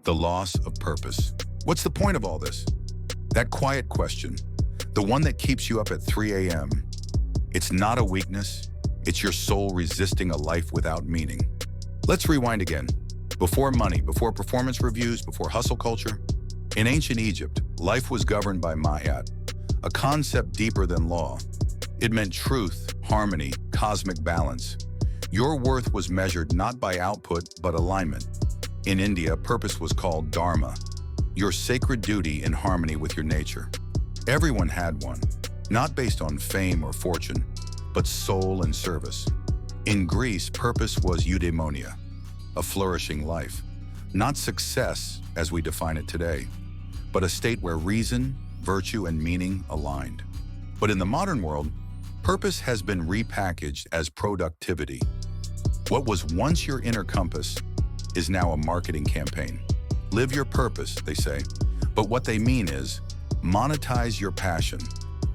the loss of purpose. What's the point of all this? That quiet question, the one that keeps you up at 3 a.m. It's not a weakness, it's your soul resisting a life without meaning. Let's rewind again. Before money, before performance reviews, before hustle culture, in ancient Egypt, life was governed by Ma'at, a concept deeper than law. It meant truth, harmony, cosmic balance. Your worth was measured not by output, but alignment. In India, purpose was called Dharma, your sacred duty in harmony with your nature. Everyone had one, not based on fame or fortune, but soul and service. In Greece, purpose was Eudaimonia, a flourishing life. Not success as we define it today, but a state where reason, virtue, and meaning aligned. But in the modern world, purpose has been repackaged as productivity. What was once your inner compass is now a marketing campaign. Live your purpose, they say, but what they mean is monetize your passion.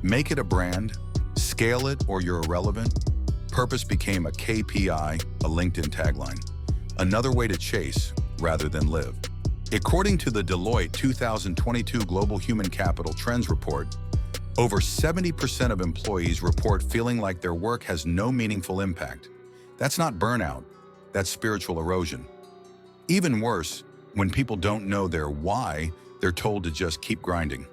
Make it a brand, scale it or you're irrelevant. Purpose became a KPI, a LinkedIn tagline. Another way to chase rather than live. According to the Deloitte 2022 Global Human Capital Trends Report, over 70% of employees report feeling like their work has no meaningful impact. That's not burnout, that's spiritual erosion. Even worse, when people don't know their why, they're told to just keep grinding.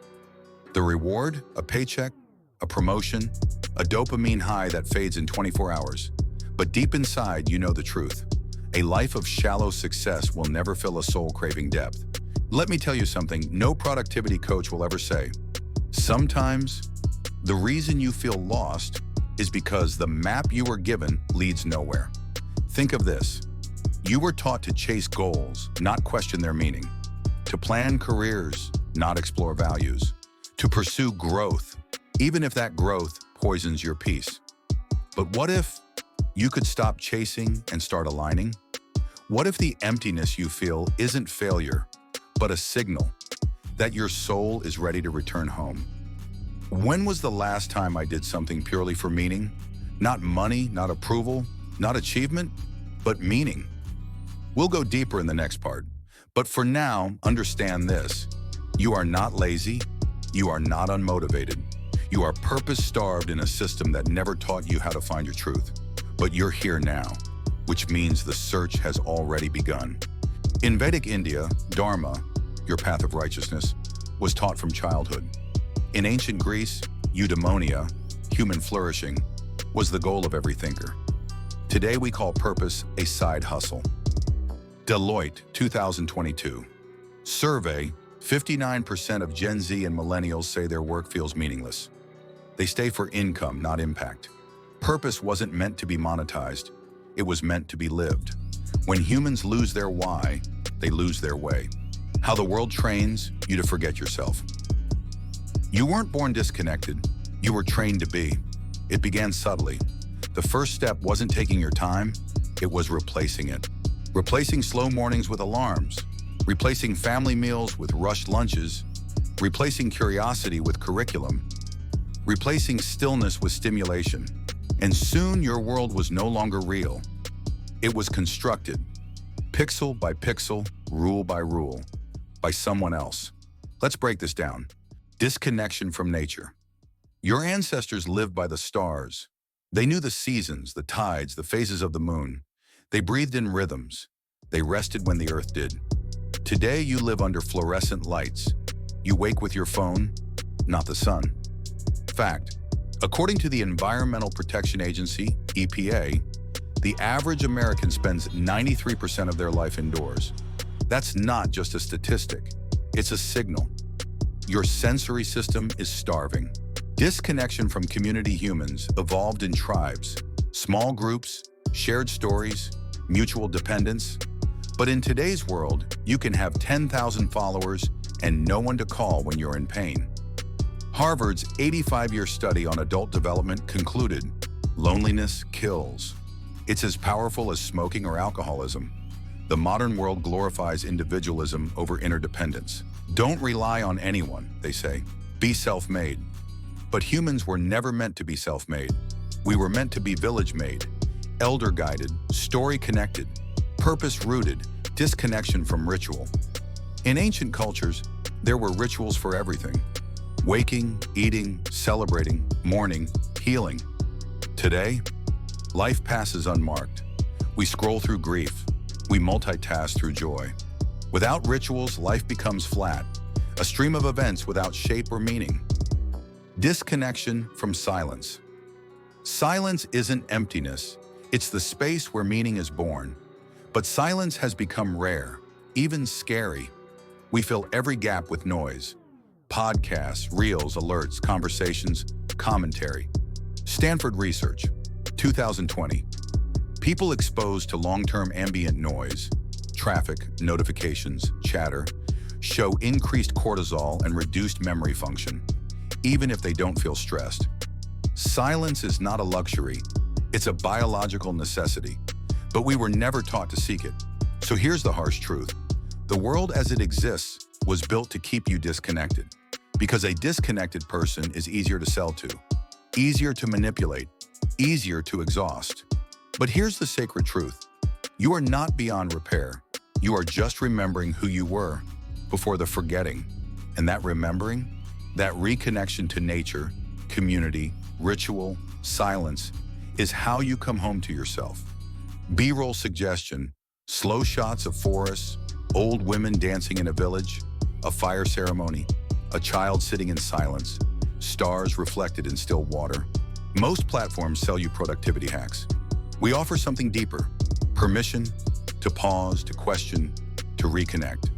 The reward, a paycheck, a promotion, a dopamine high that fades in 24 hours. But deep inside, you know the truth. A life of shallow success will never fill a soul craving depth. Let me tell you something no productivity coach will ever say. Sometimes, the reason you feel lost is because the map you were given leads nowhere. Think of this. You were taught to chase goals, not question their meaning. To plan careers, not explore values. To pursue growth, even if that growth poisons your peace. But what if you could stop chasing and start aligning? What if the emptiness you feel isn't failure, but a signal that your soul is ready to return home? When was the last time I did something purely for meaning? Not money, not approval, not achievement, but meaning. We'll go deeper in the next part. But for now, understand this. You are not lazy. You are not unmotivated. You are purpose-starved in a system that never taught you how to find your truth. But you're here now, which means the search has already begun. In Vedic India, Dharma, your path of righteousness, was taught from childhood. In ancient Greece, Eudaimonia, human flourishing, was the goal of every thinker. Today we call purpose a side hustle. Deloitte 2022. Survey, 59% of Gen Z and millennials say their work feels meaningless. They stay for income, not impact. Purpose wasn't meant to be monetized. It was meant to be lived. When humans lose their why, they lose their way. How the world trains you to forget yourself. You weren't born disconnected. You were trained to be. It began subtly. The first step wasn't taking your time. It was replacing it. Replacing slow mornings with alarms. Replacing family meals with rushed lunches. Replacing curiosity with curriculum. Replacing stillness with stimulation. And soon your world was no longer real. It was constructed, pixel by pixel, rule by rule, by someone else. Let's break this down. Disconnection from nature. Your ancestors lived by the stars. They knew the seasons, the tides, the phases of the moon. They breathed in rhythms. They rested when the earth did. Today you live under fluorescent lights. You wake with your phone, not the sun. Fact. According to the Environmental Protection Agency, EPA, the average American spends 93% of their life indoors. That's not just a statistic, it's a signal. Your sensory system is starving. Disconnection from community humans evolved in tribes, small groups, shared stories, mutual dependence. But in today's world, you can have 10,000 followers and no one to call when you're in pain. Harvard's 85-year study on adult development concluded, loneliness kills. It's as powerful as smoking or alcoholism. The modern world glorifies individualism over interdependence. Don't rely on anyone, they say. Be self-made. But humans were never meant to be self-made. We were meant to be village-made, elder-guided, story-connected, purpose-rooted, disconnection from ritual. In ancient cultures, there were rituals for everything. Waking, eating, celebrating, mourning, healing. Today, life passes unmarked. We scroll through grief. We multitask through joy. Without rituals, life becomes flat, a stream of events without shape or meaning. Disconnection from silence. Silence isn't emptiness. It's the space where meaning is born. But silence has become rare, even scary. We fill every gap with noise. Podcasts, reels, alerts, conversations, commentary. Stanford Research, 2020. People exposed to long-term ambient noise, traffic, notifications, chatter, show increased cortisol and reduced memory function, even if they don't feel stressed. Silence is not a luxury, it's a biological necessity, but we were never taught to seek it. So here's the harsh truth. The world as it exists was built to keep you disconnected, because a disconnected person is easier to sell to, easier to manipulate, easier to exhaust. But here's the sacred truth. You are not beyond repair. You are just remembering who you were before the forgetting. And that remembering, that reconnection to nature, community, ritual, silence, is how you come home to yourself. B-roll suggestion, slow shots of forests, old women dancing in a village, a fire ceremony, a child sitting in silence, stars reflected in still water. Most platforms sell you productivity hacks. We offer something deeper, permission to pause, to question, to reconnect.